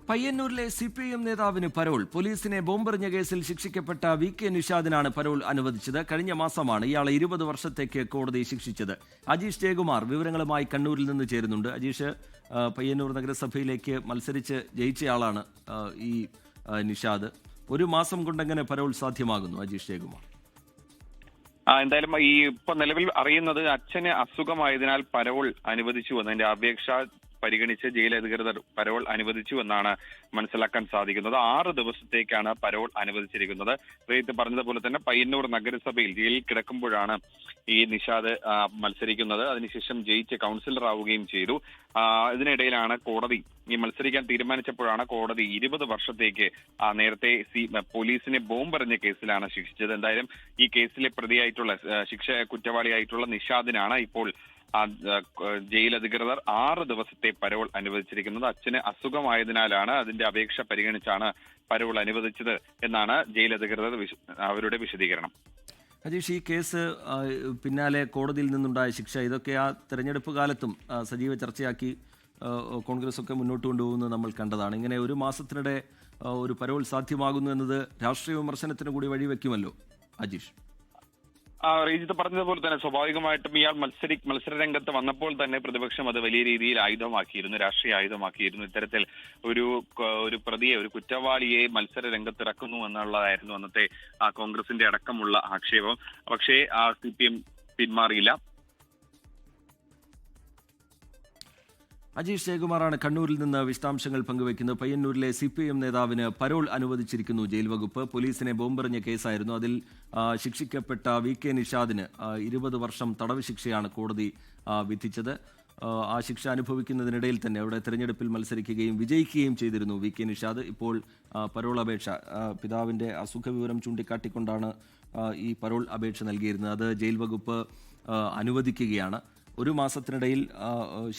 പയ്യന്നൂരിലെ CPM നേതാവിന് parole. പോലീസിനെ ബോംബെറിഞ്ഞ കേസിൽ ശിക്ഷിക്കപ്പെട്ട VK നിഷാദിനാണ് പരോൾ അനുവദിച്ചത്. കഴിഞ്ഞ മാസമാണ് ഇയാളെ 20 വർഷത്തേക്ക് കോടതി ശിക്ഷിച്ചത്. അജീഷ് ജയകുമാർ വിവരങ്ങളുമായി കണ്ണൂരിൽ നിന്ന് ചേരുന്നുണ്ട്. അജീഷ്, പയ്യന്നൂർ നഗരസഭയിലേക്ക് മത്സരിച്ച് ജയിച്ചയാളാണ് ഈ നിഷാദ്. ഒരു മാസം കൊണ്ടെങ്ങനെ പരോൾ സാധ്യമാകുന്നു? അജീഷ് ജയകുമാർ. എന്തായാലും ഈ ഇപ്പൊ നിലവിൽ അറിയുന്നത് അച്ഛന് അസുഖമായതിനാൽ പരോൾ അനുവദിച്ചു എന്നതിന്റെ അപേക്ഷ പരിഗണിച്ച് ജയിൽ അധികൃതർ പരോൾ അനുവദിച്ചു എന്നാണ് മനസ്സിലാക്കാൻ സാധിക്കുന്നത്. 6 ദിവസത്തേക്കാണ് പരോൾ അനുവദിച്ചിരിക്കുന്നത്. പ്രീത് പറഞ്ഞതുപോലെ തന്നെ പയ്യന്നൂർ നഗരസഭയിൽ ജയിലിൽ കിടക്കുമ്പോഴാണ് ഈ നിഷാദ് മത്സരിക്കുന്നത്. അതിനുശേഷം ജയിച്ച് കൗൺസിലർ ആവുകയും ചെയ്തു. ഇതിനിടയിലാണ് കോടതി ഈ മത്സരിക്കാൻ തീരുമാനിച്ചപ്പോഴാണ് കോടതി 20 വർഷത്തേക്ക് നേരത്തെ പോലീസിനെ ബോംബെറിഞ്ഞ കേസിലാണ് ശിക്ഷിച്ചത്. എന്തായാലും ഈ കേസിലെ പ്രതിയായിട്ടുള്ള കുറ്റവാളിയായിട്ടുള്ള നിഷാദിനാണ് ഇപ്പോൾ ജയിൽ അധികൃതർ 6 ദിവസത്തെ പരോൾ അനുവദിച്ചിരിക്കുന്നത്. അച്ഛന് അസുഖമായതിനാലാണ് അതിന്റെ അപേക്ഷ പരിഗണിച്ചാണ് പരോൾ അനുവദിച്ചത് എന്നാണ് ജയിൽ അധികൃതർ അവരുടെ വിശദീകരണം. അജീഷ്, ഈ കേസ് പിന്നാലെ കോടതിയിൽ നിന്നുണ്ടായ ശിക്ഷ, ഇതൊക്കെ ആ തെരഞ്ഞെടുപ്പ് കാലത്തും സജീവ ചർച്ചയാക്കി കോൺഗ്രസ് ഒക്കെ മുന്നോട്ട് കൊണ്ടുപോകുന്നത് നമ്മൾ കണ്ടതാണ്. ഇങ്ങനെ ഒരു മാസത്തിനിടെ ഒരു പരോൾ സാധ്യമാകുന്നു എന്നത് രാഷ്ട്രീയ വിമർശനത്തിന് കൂടി വഴിവെക്കുമല്ലോ അജീഷ്? റീജിത്ത് പറഞ്ഞതുപോലെ തന്നെ സ്വാഭാവികമായിട്ടും ഇയാൾ മത്സര രംഗത്ത് വന്നപ്പോൾ തന്നെ പ്രതിപക്ഷം അത് വലിയ രീതിയിൽ ആയുധമാക്കിയിരുന്നു, രാഷ്ട്രീയ ആയുധമാക്കിയിരുന്നു. ഇത്തരത്തിൽ ഒരു പ്രതിയെ, ഒരു കുറ്റവാളിയെ മത്സര രംഗത്തിറക്കുന്നു എന്നുള്ളതായിരുന്നു അന്നത്തെ കോൺഗ്രസിന്റെ അടക്കമുള്ള ആക്ഷേപം. പക്ഷേ CPM പിന്മാറിയില്ല. അജീഷ് ജയകുമാറാണ് കണ്ണൂരിൽ നിന്ന് വിശദാംശങ്ങൾ പങ്കുവയ്ക്കുന്നത്. പയ്യന്നൂരിലെ CPM നേതാവിന് പരോൾ അനുവദിച്ചിരിക്കുന്നു ജയിൽ വകുപ്പ്. പോലീസിനെ ബോംബെറിഞ്ഞ കേസായിരുന്നു. അതിൽ ശിക്ഷിക്കപ്പെട്ട VK നിഷാദിന് 20 വർഷം തടവ് ശിക്ഷയാണ് കോടതി വിധിച്ചത്. ആ ശിക്ഷ അനുഭവിക്കുന്നതിനിടയിൽ തന്നെ അവിടെ തെരഞ്ഞെടുപ്പിൽ മത്സരിക്കുകയും വിജയിക്കുകയും ചെയ്തിരുന്നു VK നിഷാദ്. ഇപ്പോൾ പരോൾ അപേക്ഷ, പിതാവിൻ്റെ അസുഖവിവരം ചൂണ്ടിക്കാട്ടിക്കൊണ്ടാണ് ഈ പരോൾ അപേക്ഷ നൽകിയിരുന്നത്. അത് ജയിൽ വകുപ്പ് അനുവദിക്കുകയാണ്. ഒരു മാസത്തിനിടയിൽ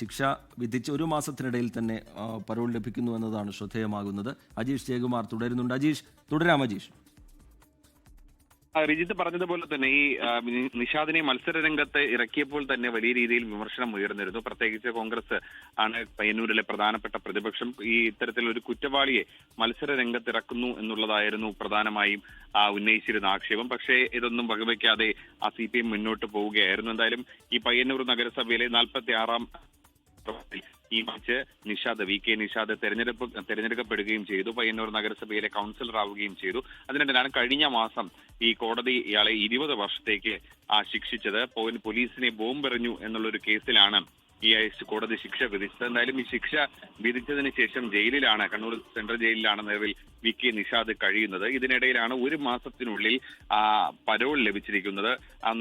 ശിക്ഷ വിധിച്ച് ഒരു മാസത്തിനിടയിൽ തന്നെ പരോൾ ലഭിക്കുന്നു എന്നതാണ് ശ്രദ്ധേയമാകുന്നത്. അജീഷ് ജയകുമാർ തുടരുന്നുണ്ട്. അജീഷ്, തുടരാം അജീഷ്. റിജിത്ത് പറഞ്ഞതുപോലെ തന്നെ ഈ നിഷാദിനെ മത്സര രംഗത്ത് ഇറക്കിയപ്പോൾ തന്നെ വലിയ രീതിയിൽ വിമർശനം ഉയർന്നിരുന്നു. പ്രത്യേകിച്ച് കോൺഗ്രസ് ആണ് പയ്യന്നൂരിലെ പ്രധാനപ്പെട്ട പ്രതിപക്ഷം. ഈ ഇത്തരത്തിൽ ഒരു കുറ്റവാളിയെ മത്സര രംഗത്ത് ഇറക്കുന്നു എന്നുള്ളതായിരുന്നു പ്രധാനമായും ഉന്നയിച്ചിരുന്ന ആക്ഷേപം. പക്ഷേ ഇതൊന്നും വകവയ്ക്കാതെ CPM മുന്നോട്ട് പോവുകയായിരുന്നു. എന്തായാലും ഈ പയ്യന്നൂർ നഗരസഭയിലെ 46ാം ഈ മാച്ച് VK നിഷാദ് തെരഞ്ഞെടുക്കപ്പെടുകയും ചെയ്തു. പയ്യന്നൂർ നഗരസഭയിലെ കൗൺസിലർ ആവുകയും ചെയ്തു. അതിനിടയിലാണ് കഴിഞ്ഞ മാസം ഈ കോടതി ഇയാളെ 20 വർഷത്തേക്ക് ശിക്ഷിച്ചത്. പോലീസിനെ ബോംബെറിഞ്ഞു എന്നുള്ളൊരു കേസിലാണ് ഈ കോടതി ശിക്ഷ വിധിച്ചത്. എന്തായാലും ഈ ശിക്ഷ വിധിച്ചതിന് ശേഷം ജയിലിലാണ്, കണ്ണൂർ സെൻട്രൽ ജയിലിലാണ് നിലവിൽ VK നിഷാദ് കഴിയുന്നത്. ഇതിനിടയിലാണ് ഒരു മാസത്തിനുള്ളിൽ പരോൾ ലഭിച്ചിരിക്കുന്നത്.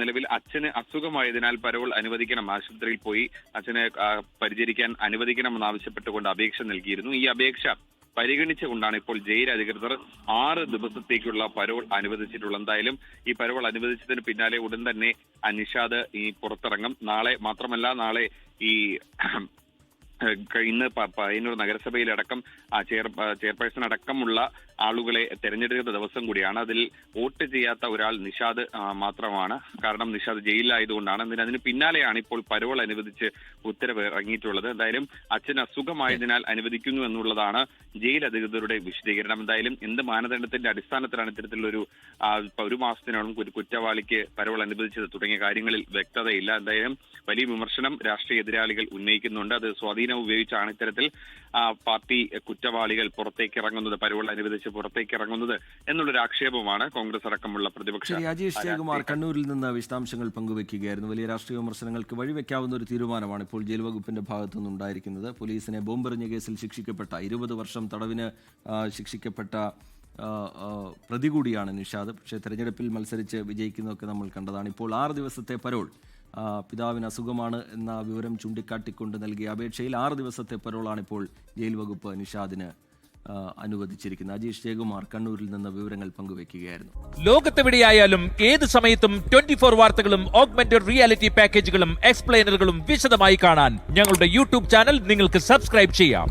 നിലവിൽ അച്ഛന് അസുഖമായതിനാൽ പരോൾ അനുവദിക്കണം, ആശുപത്രിയിൽ പോയി അച്ഛനെ പരിചരിക്കാൻ അനുവദിക്കണമെന്നാവശ്യപ്പെട്ടുകൊണ്ട് അപേക്ഷ നൽകിയിരുന്നു. ഈ അപേക്ഷ പരിഗണിച്ചുകൊണ്ടാണ് ഇപ്പോൾ ജയിൽ അധികൃതർ 6 ദിവസത്തേക്കുള്ള പരോൾ അനുവദിച്ചിട്ടുള്ളത്. എന്തായാലും ഈ പരോൾ അനുവദിച്ചതിന് പിന്നാലെ ഉടൻ തന്നെ നിഷാദ് ഈ പുറത്തിറങ്ങും. നാളെ ഈ ഇന്ന് പയ്യന്നൂർ നഗരസഭയിലടക്കം ചെയർപേഴ്സൺ അടക്കമുള്ള ആളുകളെ തെരഞ്ഞെടുക്കുന്ന ദിവസം കൂടിയാണ്. അതിൽ വോട്ട് ചെയ്യാത്ത ഒരാൾ നിഷാദ് മാത്രമാണ്. കാരണം നിഷാദ് ജയിലിലായതുകൊണ്ടാണ്. അതിന് പിന്നാലെയാണ് ഇപ്പോൾ പരോൾ അനുവദിച്ച് ഉത്തരവ് ഇറങ്ങിയിട്ടുള്ളത്. എന്തായാലും അച്ഛന് അസുഖമായതിനാൽ അനുവദിക്കുന്നു എന്നുള്ളതാണ് ജയിൽ അധികൃതരുടെ വിശദീകരണം. എന്തായാലും എന്ത് മാനദണ്ഡത്തിന്റെ അടിസ്ഥാനത്തിലാണ് ഇത്തരത്തിലൊരു ഒരു മാസത്തിനോളം ഒരു കുറ്റവാളിക്ക് പരോൾ അനുവദിച്ചത് തുടങ്ങിയ കാര്യങ്ങളിൽ വ്യക്തതയില്ല. എന്തായാലും വലിയ വിമർശനം രാഷ്ട്രീയ എതിരാളികൾ ഉന്നയിക്കുന്നുണ്ട്. അത് സ്വാധീനം ഉപയോഗിച്ചാണ് ഇത്തരത്തിൽ പാർട്ടി കുറ്റവാളികൾ പുറത്തേക്ക് ഇറങ്ങുന്നത്, പരോൾ അനുവദിച്ച് പുറത്തേക്ക് ഇറങ്ങുന്നത് എന്നുള്ളൊരു ആക്ഷേപമാണ് കോൺഗ്രസ് അടക്കമുള്ള പ്രതിപക്ഷം. അജീഷ് ജയകുമാർ കണ്ണൂരിൽ നിന്ന് വിശദാംശങ്ങൾ പങ്കുവയ്ക്കുകയായിരുന്നു. വലിയ രാഷ്ട്രീയ വിമർശനങ്ങൾക്ക് വഴിവെക്കാവുന്ന ഒരു തീരുമാനമാണ് ഇപ്പോൾ ജയിൽ വകുപ്പിന്റെ ഭാഗത്തു നിന്നുണ്ടായിരിക്കുന്നത്. പോലീസിനെ ബോംബെറിഞ്ഞ കേസിൽ ശിക്ഷിക്കപ്പെട്ട 20 വർഷം തടവിന് ശിക്ഷിക്കപ്പെട്ട പ്രതി കൂടിയാണ് നിഷാദ്. പക്ഷേ തെരഞ്ഞെടുപ്പിൽ മത്സരിച്ച് വിജയിക്കുന്നതൊക്കെ നമ്മൾ കണ്ടതാണ്. ഇപ്പോൾ 6 ദിവസത്തെ പരോൾ, പിതാവിന് അസുഖമാണ് എന്ന വിവരം ചൂണ്ടിക്കാട്ടിക്കൊണ്ട് നൽകിയ അപേക്ഷയിൽ 6 ദിവസത്തെ പരോളാണ് ഇപ്പോൾ ജയിൽ വകുപ്പ് നിഷാദിന് അനുവദിച്ചിരിക്കുന്നത്. അജീഷ് ജയകുമാർ കണ്ണൂരിൽ നിന്ന് വിവരങ്ങൾ പങ്കുവയ്ക്കുകയായിരുന്നു. ലോകത്തെവിടെയായാലും ഏത് സമയത്തും 24 വാർത്തകളും ഓഗ്മെന്റഡ് റിയാലിറ്റി പാക്കേജുകളും എക്സ്പ്ലെയിനറുകളും വിശദമായി കാണാൻ ഞങ്ങളുടെ YouTube ചാനൽ നിങ്ങൾക്ക് സബ്സ്ക്രൈബ് ചെയ്യാം.